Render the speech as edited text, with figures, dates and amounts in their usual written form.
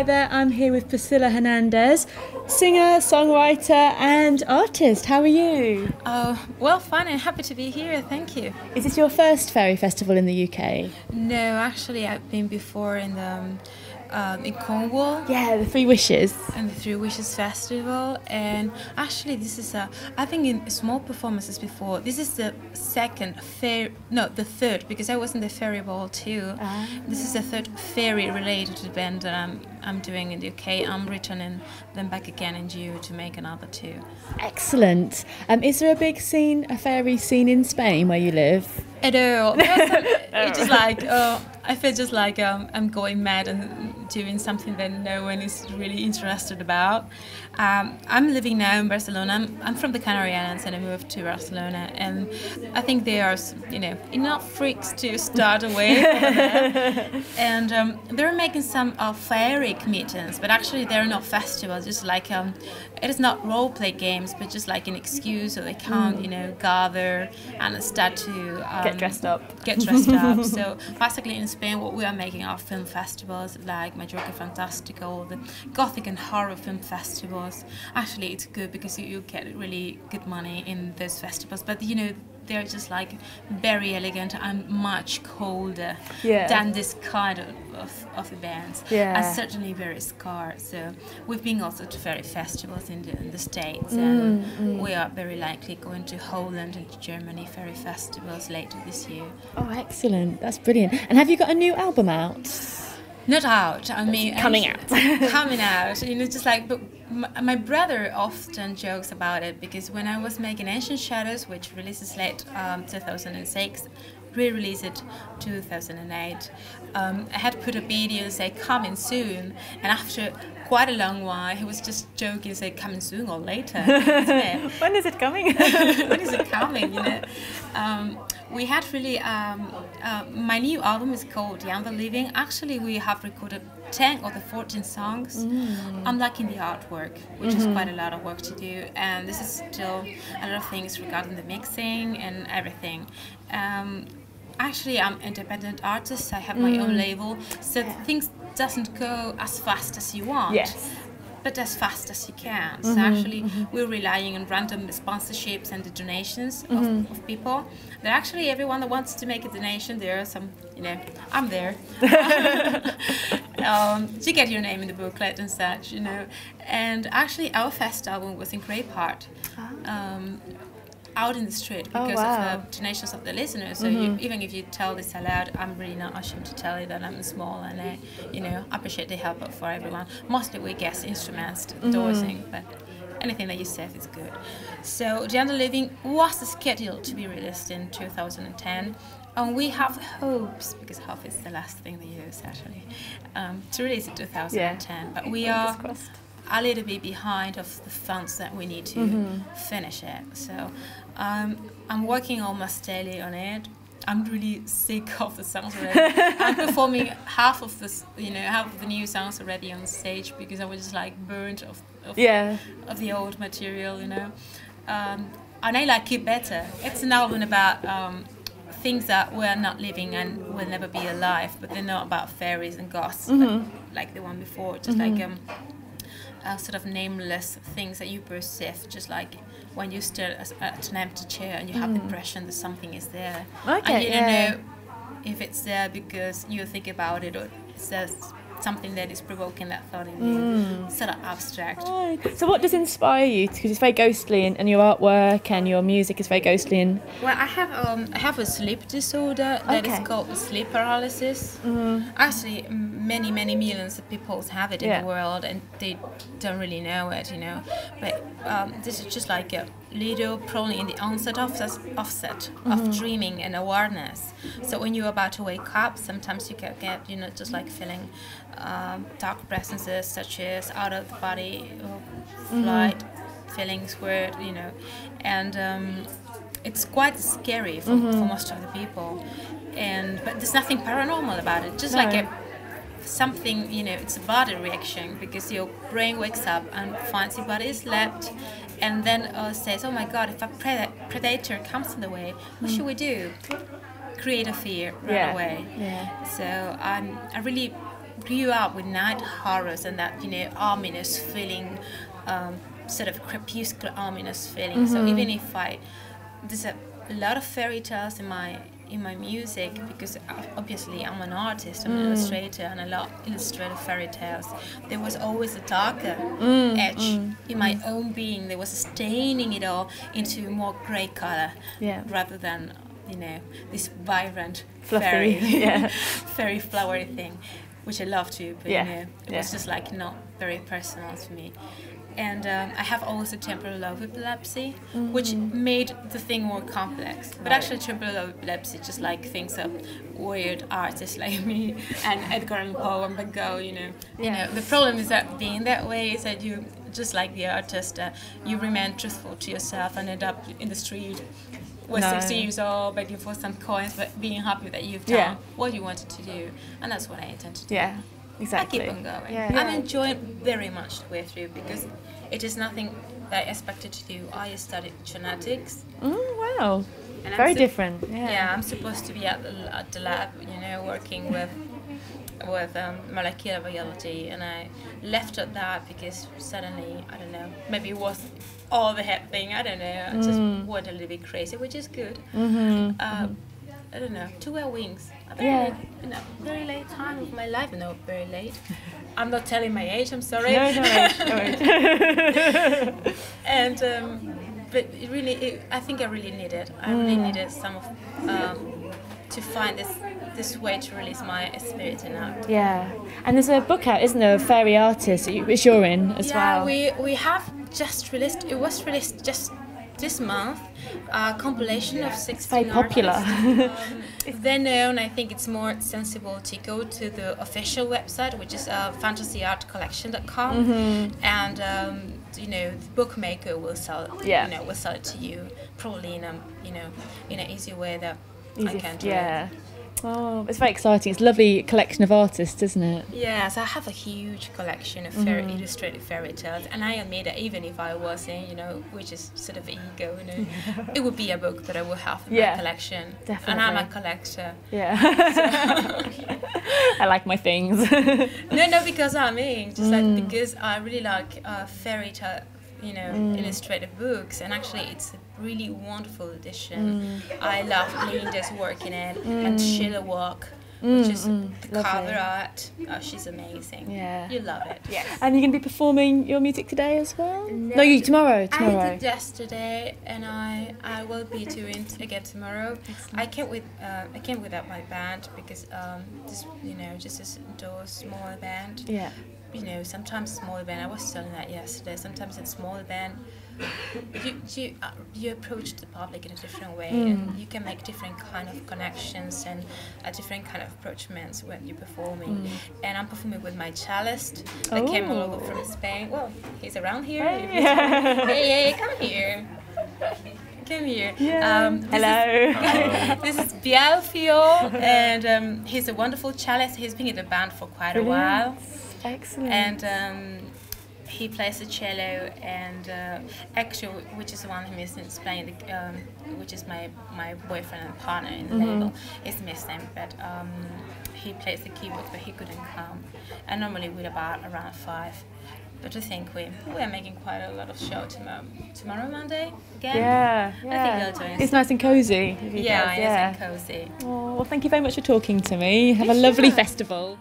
Hi there, I'm here with Priscilla Hernandez, singer, songwriter and artist. How are you? Well, fine and happy to be here, thank you. Is this your first fairy festival in the UK? No, actually I've been before in Cornwall. Yeah, the Three Wishes. And the Three Wishes Festival, and actually this is I think in small performances before, this is the the third, because I was in the fairy ball too. This is the third fairy related event that I'm doing in the UK. I'm returning them back again in June to make another two. Excellent. Is there a big scene, a fairy scene in Spain where you live? At all. It's just like, I feel just like I'm going mad and doing something that no one is really interested about. I'm living now in Barcelona. I'm from the Canary Islands and I moved to Barcelona, and I think there are, enough freaks to start a wave over there. And they're making some fairy meetings, but actually they're not festivals. Just like it is not role play games, but just like an excuse so they can't, gather and start to get dressed up. So basically in Spain, what we are making are film festivals like Magical Fantastical, the Gothic and horror film festivals. Actually, it's good because you get really good money in those festivals, but they're just like very elegant and much colder than this kind of events, and certainly very scarred. So we've been also to fairy festivals in the States, and we are very likely going to Holland and to Germany fairy festivals later this year. Oh, excellent. That's brilliant. And have you got a new album out? Not out. I mean, coming out. Coming out. Just like, but my brother often jokes about it, because when I was making Ancient Shadows, which releases late 2006, re-released it 2008, I had put a video and say coming soon, and after quite a long while he was just joking, say coming soon or later. When is it coming? When is it coming? We had really my new album is called Young the Living. Actually, we have recorded 10 of the 14 songs. I'm liking the artwork, which is quite a lot of work to do, and this is still a lot of things regarding the mixing and everything. Actually, I'm an independent artist. I have my own label, so things doesn't go as fast as you want. Yes. But as fast as you can. So actually, we're relying on random sponsorships and the donations of people. But actually, everyone that wants to make a donation, there are some, I'm there. To get your name in the booklet and such, And actually, our fest album was in Grey Park. Out in the street because of the donations of the listeners. So even if you tell this aloud, I'm really not ashamed to tell you that I'm small, and I, appreciate the help for everyone. Mostly we guess instruments, endorsing, but anything that you say is good. So Young the Living was scheduled to be released in 2010. And we have hopes, because hope is the last thing they use actually, to release in 2010. But we are a little bit behind of the funds that we need to finish it. So I'm working almost daily on it. I'm really sick of the songs already. I'm performing half of the new songs already on stage, because I was just like burnt of the old material, and I like it better. It's an album about things that we're not living and will never be alive, but they're not about fairies and ghosts, like the one before, just like sort of nameless things that you perceive, just like when you stare at an empty chair and you have the impression that something is there. And you don't know if it's there because you think about it, or it's just something that is provoking that thought in you. Sort of abstract. Right. So what does inspire you? Because it's very ghostly, and your artwork and your music is very ghostly. And well, I have a sleep disorder that is called sleep paralysis. Actually, many millions of people have it in the world, and they don't really know it, But this is just like a little, probably in the onset offset of dreaming and awareness. So when you're about to wake up, sometimes you can get, just like feeling dark presences such as out of the body, flight, feelings weird, and it's quite scary for most of the people. But there's nothing paranormal about it. Just like something, it's a body reaction, because your brain wakes up and finds your body is slept, and then says, oh my God, if a predator comes in the way, what should we do? Create a fear, run away. So I really grew up with night horrors and that, you know, ominous feeling, sort of crepuscular ominous feeling. So even if there's a lot of fairy tales in my music, because obviously I'm an artist, I'm an illustrator, and I love illustrated fairy tales. There was always a darker edge in my own being. There was staining it all into more grey color, rather than, you know, this vibrant fluffy, fairy flowery thing, which I love too. But you know, it was just like not very personal to me. And I have also temporal lobe epilepsy, which made the thing more complex. But actually, temporal lobe epilepsy just like thinks of weird artists like me and Edgar Allan Poe and Van Gogh. You know, the problem is that being that way is that you, just like the artist, you remain truthful to yourself and end up in the street. Was 60 years old, begging for some coins, but being happy that you've done what you wanted to do, and that's what I intend to do. Yeah. Exactly. I keep on going. I'm enjoying very much the way through, because it is nothing that I expected to do. I studied genetics. Wow. And very different. Yeah, I'm supposed to be at the lab, you know, working with molecular biology, and I left at that because suddenly, I don't know, maybe it was all the head thing, I don't know, I just went a little bit crazy, which is good. I don't know, to wear wings. Very late time of my life. No, very late. I'm not telling my age, I'm sorry. No age. And, but it really, I think I really need it. I really needed some of, to find this way to release my spirit in art. Yeah, and there's a book out, isn't there, of fairy artists, which you're in as well. Yeah, we have just released, it was released just this month, a compilation of 16 It's very popular. They're known. I think it's more sensible to go to the official website, which is fantasyartcollection.com, and you know, the bookmaker will sell it. You know, will sell it to you, probably in a, you know, in an easy way that I can do it. Oh, it's very exciting. It's a lovely collection of artists, isn't it? Yes, I have a huge collection of illustrated fairy tales, and I admit that even if I wasn't, you know, which is sort of ego, you know, it would be a book that I would have in my collection. Definitely. And I'm a collector. Yeah. I like my things. No, because I mean, just like because I really like fairy tale, you know, illustrated books, and actually it's a really wonderful edition. I love Linda's work in it, and Sheila Walk, which is the cover art. Oh, she's amazing. Yeah, you love it. Yes. And you're going to be performing your music today as well? No, tomorrow. I did yesterday, and I will be doing it again tomorrow. Excellent. I came without my band because this, you know, just a small band. Yeah. You know, sometimes smaller band. I was telling that yesterday. Sometimes in smaller band, you approach the public in a different way, and you can make different kind of connections and a different kind of approachments when you're performing. And I'm performing with my cellist that came all over from Spain. Well, he's around here. Hey, come here. Come here. Yeah. Hello. This is Bielfio, and he's a wonderful cellist. He's been in the band for quite a while. Excellent. And he plays the cello, and actually, which is the one who is playing, which is my boyfriend and partner in the label, is missing, but he plays the keyboards, but he couldn't come. And normally we're around 5. But I think we are making quite a lot of show tomorrow Monday again. Yeah. I think we'll do it. It's nice and cosy. Yeah, nice and cozy. Oh, well, thank you very much for talking to me. Have a lovely festival.